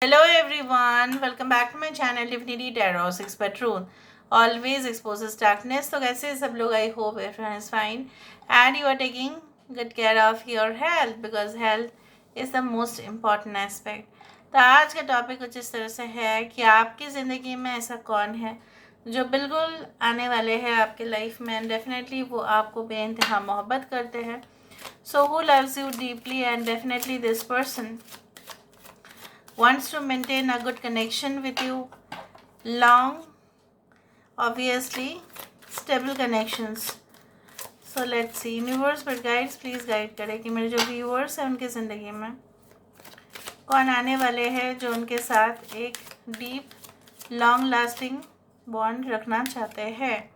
Hello everyone, welcome back to my channel Divinity Tarot 6 by Truth. Always exposes darkness. तो कैसे सब लोग? I hope everyone is fine and you are taking good care of your health because health is the most important aspect. तो आज का topic कुछ इस तरह से है कि आपकी ज़िंदगी में ऐसा कौन है जो बिल्कुल आने वाले हैं आपके लाइफ में, एंड डेफिनेटली वो आपको बेइंतहा मोहब्बत करते हैं. So who loves you deeply, and definitely this person wants to maintain a good connection with you, long, obviously stable connections. So let's see, universe but guides please guide करें कि मेरे जो viewers हैं उनकी ज़िंदगी में कौन आने वाले हैं जो उनके साथ एक deep long lasting bond रखना चाहते हैं.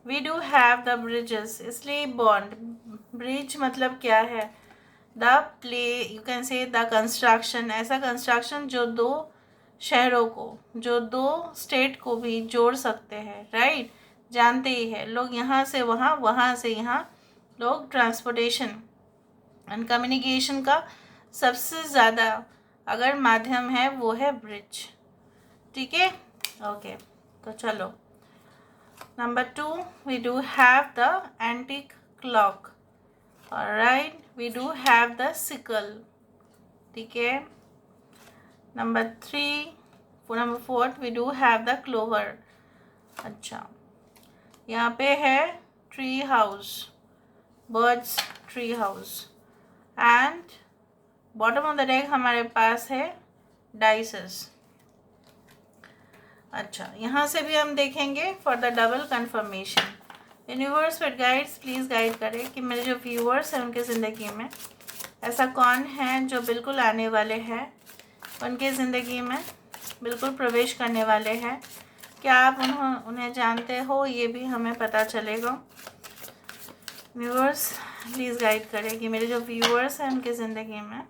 We do have the bridges, इसलिए bond bridge मतलब क्या है? द प्ले, यू कैन से द कंस्ट्रक्शन, ऐसा कंस्ट्रक्शन जो दो शहरों को, जो दो स्टेट को भी जोड़ सकते हैं. राइट, जानते ही है लोग यहाँ से वहाँ, वहाँ से यहाँ, लोग ट्रांसपोर्टेशन एंड कम्युनिकेशन का सबसे ज़्यादा अगर माध्यम है वो है ब्रिज. ठीक है, ओके. तो चलो, number 2 we do have the antique clock. Alright, we do have the sickle. ठीक है. Number 4 we do have the clover. अच्छा, यहाँ पे है tree house, birds tree house, and bottom of the deck हमारे पास है डाइसेस. अच्छा, यहाँ से भी हम देखेंगे for the double confirmation. Universe पर गाइड्स प्लीज़ गाइड करें कि मेरे जो व्यूअर्स हैं उनकी ज़िंदगी में ऐसा कौन है जो बिल्कुल आने वाले हैं, उनके ज़िंदगी में बिल्कुल प्रवेश करने वाले हैं. क्या आप उन्हें जानते हो? ये भी हमें पता चलेगा. व्यूअर्स प्लीज़ गाइड करें कि मेरे जो व्यूअर्स हैं उनकी ज़िंदगी में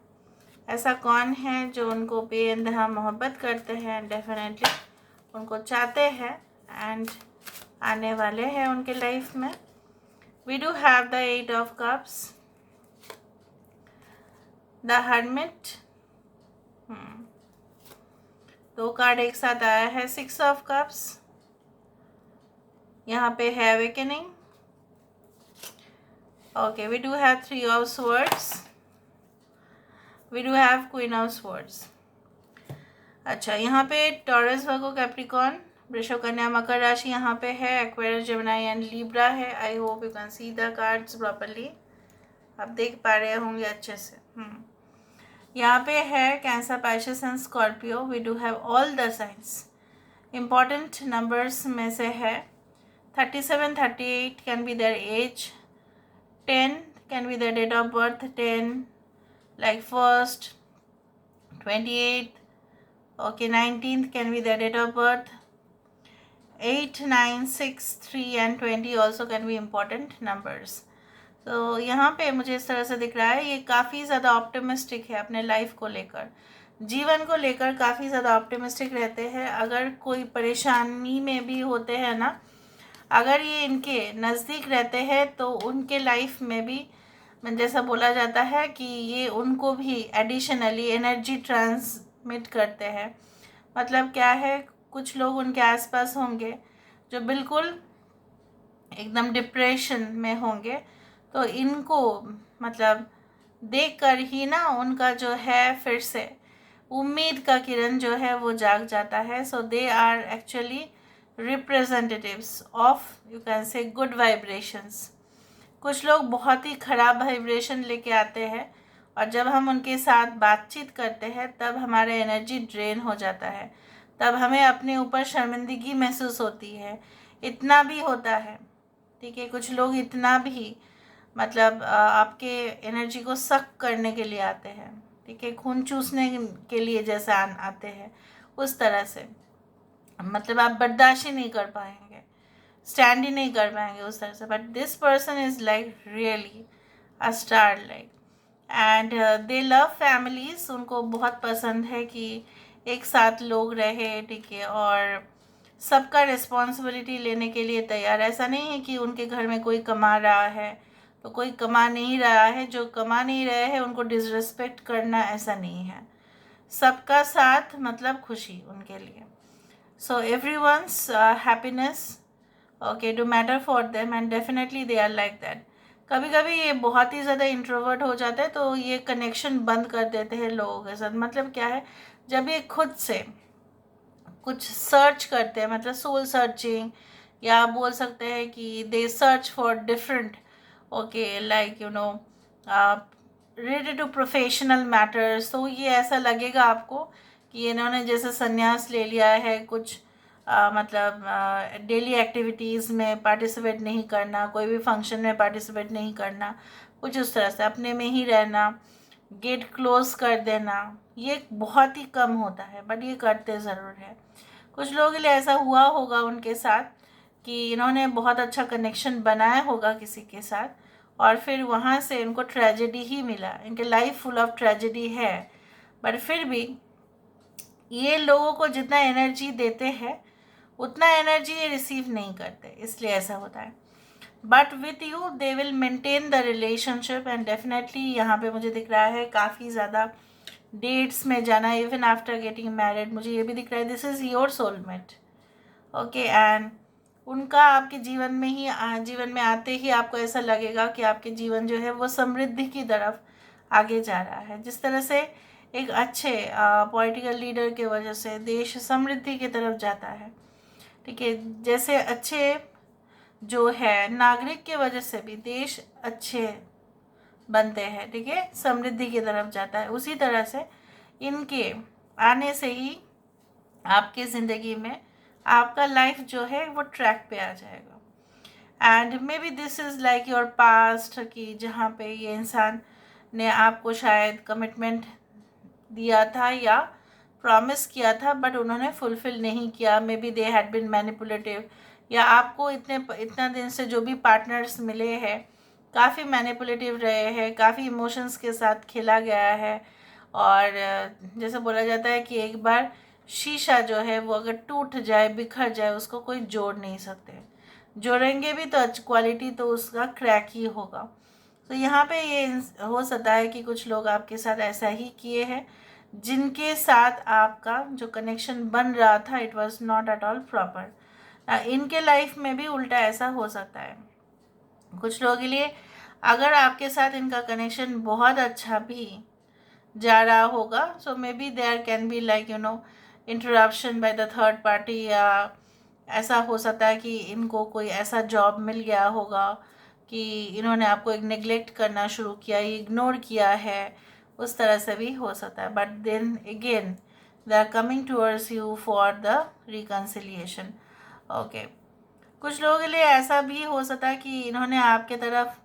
ऐसा कौन है जो उनको बेइंतहा मोहब्बत करते हैं, डेफिनेटली उनको चाहते हैं एंड आने वाले हैं उनके लाइफ में. We do have the 8 of cups, the hermit, दो कार्ड एक साथ आया है. 6 ऑफ कप्स, यहाँ पे है awakening. Okay, we do have 3 of swords, we do have queen of swords. अच्छा, यहाँ पे टॉरस, वर्गो, कैप्रिकॉर्न, वृषभ, कन्या, मकर राशि यहाँ पे है. एक्वेरियस, जेमिनी एंड लिब्रा है. I hope you can see the cards properly. आप देख पा रहे होंगे अच्छे से. यहाँ पे है Cancer, Pisces and Scorpio. We do have all the science. Important numbers में से है 37, 38 can be there age, 10 can be there date of birth, 10 like 1st, 28, okay, 19th can be the date of birth. 8, 9, 6, 3 and 20 also can be important numbers. तो यहाँ पे मुझे इस तरह से दिख रहा है ये काफ़ी ज़्यादा ऑप्टिमिस्टिक है अपने लाइफ को लेकर, जीवन को लेकर काफ़ी ज़्यादा ऑप्टिमिस्टिक रहते हैं. अगर कोई परेशानी में भी होते हैं ना, अगर ये इनके नज़दीक रहते हैं तो उनके लाइफ में भी जैसा बोला जाता है कि ये उनको भी एडिशनली एनर्जी ट्रांसमिट करते हैं. मतलब क्या है, कुछ लोग उनके आसपास होंगे जो बिल्कुल एकदम डिप्रेशन में होंगे, तो इनको मतलब देखकर ही ना उनका जो है फिर से उम्मीद का किरण जो है वो जाग जाता है. So they are actually representatives of, you can say, good vibrations. कुछ लोग बहुत ही ख़राब वाइब्रेशन लेके आते हैं और जब हम उनके साथ बातचीत करते हैं तब हमारा एनर्जी ड्रेन हो जाता है, तब हमें अपने ऊपर शर्मिंदगी महसूस होती है. इतना भी होता है, ठीक है. कुछ लोग इतना भी मतलब आपके एनर्जी को सक करने के लिए आते हैं, ठीक है, खून चूसने के लिए जैसा आते हैं, उस तरह से. मतलब आप बर्दाश्त ही नहीं कर पाएंगे, स्टैंड ही नहीं कर पाएंगे उस तरह से. But this person is like really a star like, and they love families. उनको बहुत पसंद है कि एक साथ लोग रहे, ठीक है, और सबका रिस्पॉन्सिबिलिटी लेने के लिए तैयार. ऐसा नहीं है कि उनके घर में कोई कमा रहा है तो कोई कमा नहीं रहा है, जो कमा नहीं रहे हैं उनको डिसरिस्पेक्ट करना, ऐसा नहीं है. सबका साथ मतलब खुशी उनके लिए. So everyone's happiness okay do matter for them and definitely they are like that. कभी कभी ये बहुत ही ज़्यादा इंट्रोवर्ट हो जाते हैं तो ये कनेक्शन बंद कर देते हैं लोगों के साथ. मतलब क्या है, जब ये खुद से कुछ सर्च करते हैं, मतलब सोल सर्चिंग, या आप बोल सकते हैं कि they search for different okay like related to professional matters. तो ये ऐसा लगेगा आपको कि इन्होंने जैसे संन्यास ले लिया है, कुछ मतलब डेली एक्टिविटीज़ में पार्टिसिपेट नहीं करना, कोई भी फंक्शन में पार्टिसिपेट नहीं करना, कुछ उस तरह से अपने में ही रहना, गेट क्लोज कर देना. ये बहुत ही कम होता है बट ये करते ज़रूर है. कुछ लोगों के लिए ऐसा हुआ होगा उनके साथ कि इन्होंने बहुत अच्छा कनेक्शन बनाया होगा किसी के साथ और फिर वहाँ से इनको ट्रेजेडी ही मिला. इनके लाइफ फुल ऑफ ट्रेजेडी है बट फिर भी ये लोगों को जितना एनर्जी देते हैं उतना एनर्जी ये रिसीव नहीं करते, इसलिए ऐसा होता है. But with you they will maintain the relationship and definitely यहाँ पे मुझे दिख रहा है काफ़ी ज़्यादा डेट्स में जाना इवन आफ्टर गेटिंग मैरिड. मुझे ये भी दिख रहा है this is your soulmate okay. And उनका आपके जीवन में ही जीवन में आते ही आपको ऐसा लगेगा कि आपके जीवन जो है वो समृद्धि की तरफ आगे जा रहा है. जिस तरह से एक अच्छे पॉलिटिकल लीडर के वजह से देश समृद्धि की तरफ जाता है, ठीक है, जैसे अच्छे जो है नागरिक के वजह से भी देश अच्छे बनते हैं, ठीक है, समृद्धि की तरफ जाता है, उसी तरह से इनके आने से ही आपकी ज़िंदगी में आपका लाइफ जो है वो ट्रैक पे आ जाएगा. And may be this is like your past कि जहाँ पे ये इंसान ने आपको शायद कमिटमेंट दिया था या प्रॉमिस किया था बट उन्होंने फुलफ़िल नहीं किया. May be they had been manipulative, या आपको इतना दिन से जो भी पार्टनर्स मिले हैं काफ़ी मैनिपुलेटिव रहे हैं, काफ़ी इमोशंस के साथ खेला गया है. और जैसे बोला जाता है कि एक बार शीशा जो है वो अगर टूट जाए, बिखर जाए, उसको कोई जोड़ नहीं सकते. जोड़ेंगे भी तो क्वालिटी तो उसका क्रैक ही होगा. तो यहाँ पे ये हो सकता है कि कुछ लोग आपके साथ ऐसा ही किए हैं जिनके साथ आपका जो कनेक्शन बन रहा था it was not at all proper. इनके लाइफ में भी उल्टा ऐसा हो सकता है. कुछ लोगों के लिए अगर आपके साथ इनका कनेक्शन बहुत अच्छा भी जा रहा होगा so maybe there can be like interruption by the third party, या ऐसा हो सकता है कि इनको कोई ऐसा जॉब मिल गया होगा कि इन्होंने आपको एक नेग्लेक्ट करना शुरू किया, इग्नोर किया है, उस तरह से भी हो सकता है. But then again they are coming towards you for the reconciliation okay. कुछ लोगों के लिए ऐसा भी हो सकता है कि इन्होंने आपके तरफ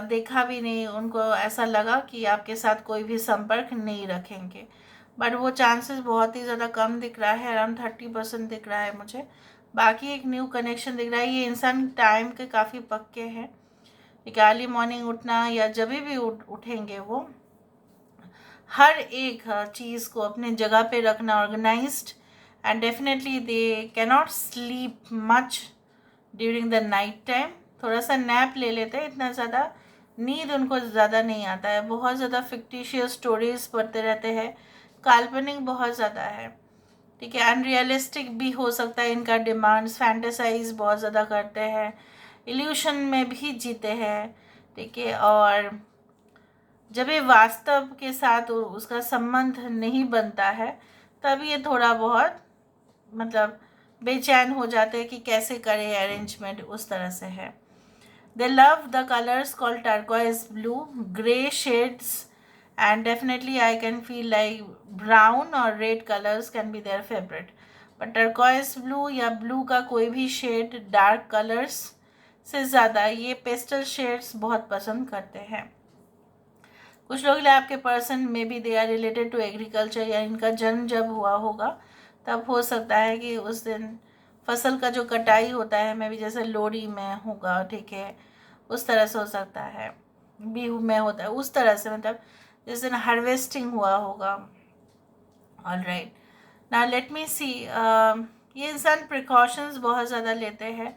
देखा भी नहीं, उनको ऐसा लगा कि आपके साथ कोई भी संपर्क नहीं रखेंगे बट वो चांसेस बहुत ही ज़्यादा कम दिख रहा है. अराउंड 30% दिख रहा है मुझे. बाकी एक न्यू कनेक्शन दिख रहा है. ये इंसान टाइम के काफ़ी पक्के हैं. एक अर्ली मॉर्निंग उठना या जब भी उठेंगे वो हर एक चीज़ को अपने जगह पे रखना organized. And definitely they cannot sleep much during the night time. थोड़ा सा नैप ले लेते हैं, इतना ज़्यादा नींद उनको ज़्यादा नहीं आता है. बहुत ज़्यादा फिक्टिशियस स्टोरीज पढ़ते रहते हैं, काल्पनिक बहुत ज़्यादा है, ठीक है. अनरियलिस्टिक भी हो सकता है इनका डिमांड्स, फैंटेसाइज बहुत ज़्यादा करते हैं, इल्यूशन में भी जीते हैं, ठीक है. और जब ये वास्तव के साथ उसका संबंध नहीं बनता है तब ये थोड़ा बहुत मतलब बेचैन हो जाते हैं कि कैसे करें अरेंजमेंट, उस तरह से है. दे love the colours called turquoise blue, grey shades, and definitely I can feel like brown or red colors can be their favorite. but turquoise blue या blue का कोई भी शेड डार्क कलर्स से ज़्यादा ये पेस्टल शेड्स बहुत पसंद करते हैं. कुछ लोग आपके पर्सन में भी they are related to agriculture, या इनका जन्म जब हुआ होगा तब हो सकता है कि उस दिन फसल का जो कटाई होता है मे भी जैसे लोहड़ी में होगा, ठीक है, उस तरह से हो सकता है. बिहू में होता है उस तरह से, मतलब जिस दिन हार्वेस्टिंग हुआ होगा. All right, now let me see. ये इंसान प्रिकॉशंस बहुत ज़्यादा लेते हैं.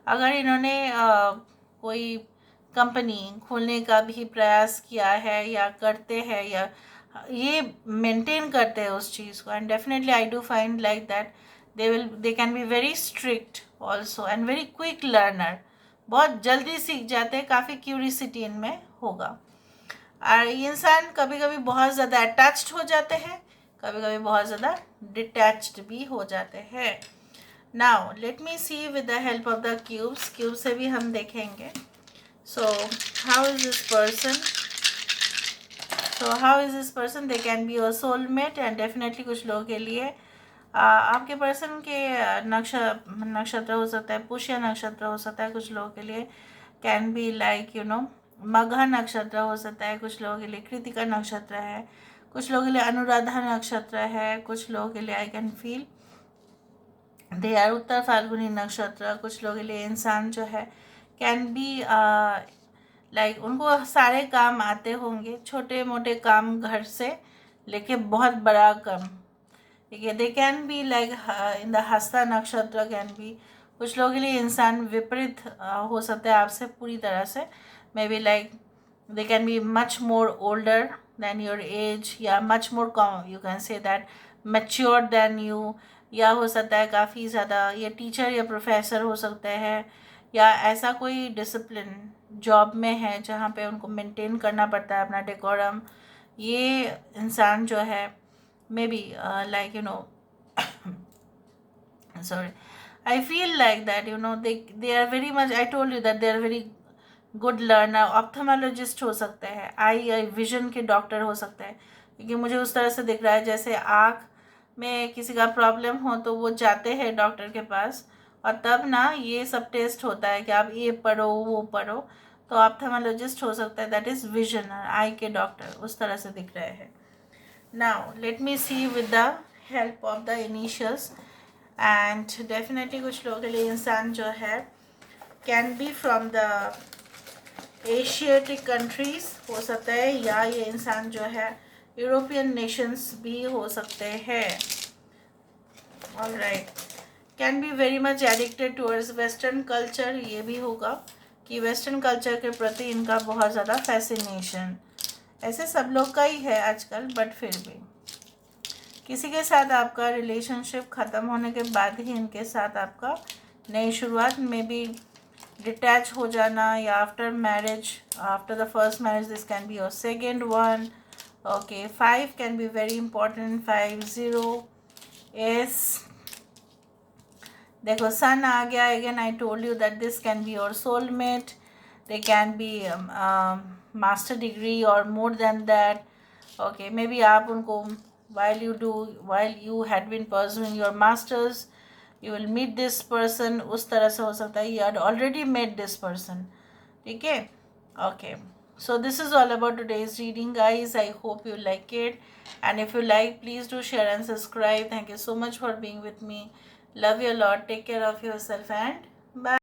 अगर इन्होंने कोई कंपनी खोलने का भी प्रयास किया है या करते हैं, या ये मेंटेन करते हैं उस चीज़ को. And definitely I do find like that they can be very strict also and very quick learner. बहुत जल्दी सीख जाते हैं, काफ़ी क्यूरियसिटी इनमें होगा. और ये इंसान कभी कभी बहुत ज़्यादा अटैच्ड हो जाते हैं, कभी कभी बहुत ज़्यादा डिटैच्ड भी हो जाते हैं. Now let me see with the help of the cubes. Cube से भी हम देखेंगे. So how is this person? So how is this person? They can be your soulmate. And definitely कुछ लोगों के लिए आपके पर्सन के नक्षत्र हो सकता है, पुष्य नक्षत्र हो सकता है. कुछ लोगों के लिए कैन बी लाइक मघा नक्षत्र हो सकता है. कुछ लोगों के लिए कृतिका नक्षत्र है. कुछ लोगों के लिए अनुराधा नक्षत्र है. कुछ लोगों के लिए I can feel they are Uttara Phalguni nakshatra. कुछ लोगों के लिए इंसान जो है कैन बी लाइक उनको सारे काम आते होंगे, छोटे मोटे काम घर से लेके बहुत बड़ा काम. ठीक है, दे can be like in the हस्ता नक्षत्र कैन बी. कुछ लोगों के लिए इंसान विपरीत हो सकता है आपसे पूरी तरह से. Maybe like they can be much more older than your age, या much more you can say that mature than you. या हो सकता है काफ़ी ज़्यादा ये टीचर या प्रोफेसर हो सकते हैं, या ऐसा कोई डिसिप्लिन जॉब में है जहाँ पे उनको मेंटेन करना पड़ता है अपना डेकोरम. ये इंसान जो है may be like sorry, I feel like that they are very much, I told you that they are very good learner. Ophthalmologist हो सकते हैं, आई विजन के डॉक्टर हो सकते हैं, क्योंकि मुझे उस तरह से दिख रहा है जैसे आँख में किसी का प्रॉब्लम हो तो वो जाते हैं डॉक्टर के पास, और तब ना ये सब टेस्ट होता है कि आप ये पढ़ो वो पढ़ो. तो ऑप्थेमोलॉजिस्ट हो सकता है, दैट इज़ विजन, आई के डॉक्टर उस तरह से दिख रहे हैं. Now let me see with the help of the initials. And definitely कुछ लोगों के लिए इंसान जो है can be from the Asiatic countries हो सकता है, या ये इंसान जो है यूरोपियन नेशंस भी हो सकते हैं. Alright, can be very much addicted towards western culture. ये भी होगा कि वेस्टर्न कल्चर के प्रति इनका बहुत ज़्यादा फैसिनेशन. ऐसे सब लोग का ही है आजकल, बट फिर भी किसी के साथ आपका रिलेशनशिप ख़त्म होने के बाद ही इनके साथ आपका नई शुरुआत में भी डिटैच हो जाना, या after marriage, after the first marriage, this can be your second one. Okay, 5 can be very important. 50 S, देखो सन आ गया. Again I told you that this can be your soulmate. They can be master degree और more than that. Okay, maybe आप उनको while you had been pursuing your masters, you will meet this person. उस तरह से हो सकता है you had already met this person. ठीक है, okay. So this is all about today's reading, guys. I hope you like it, and if you like, please do share and subscribe. Thank you so much for being with me. Love you a lot. Take care of yourself and bye.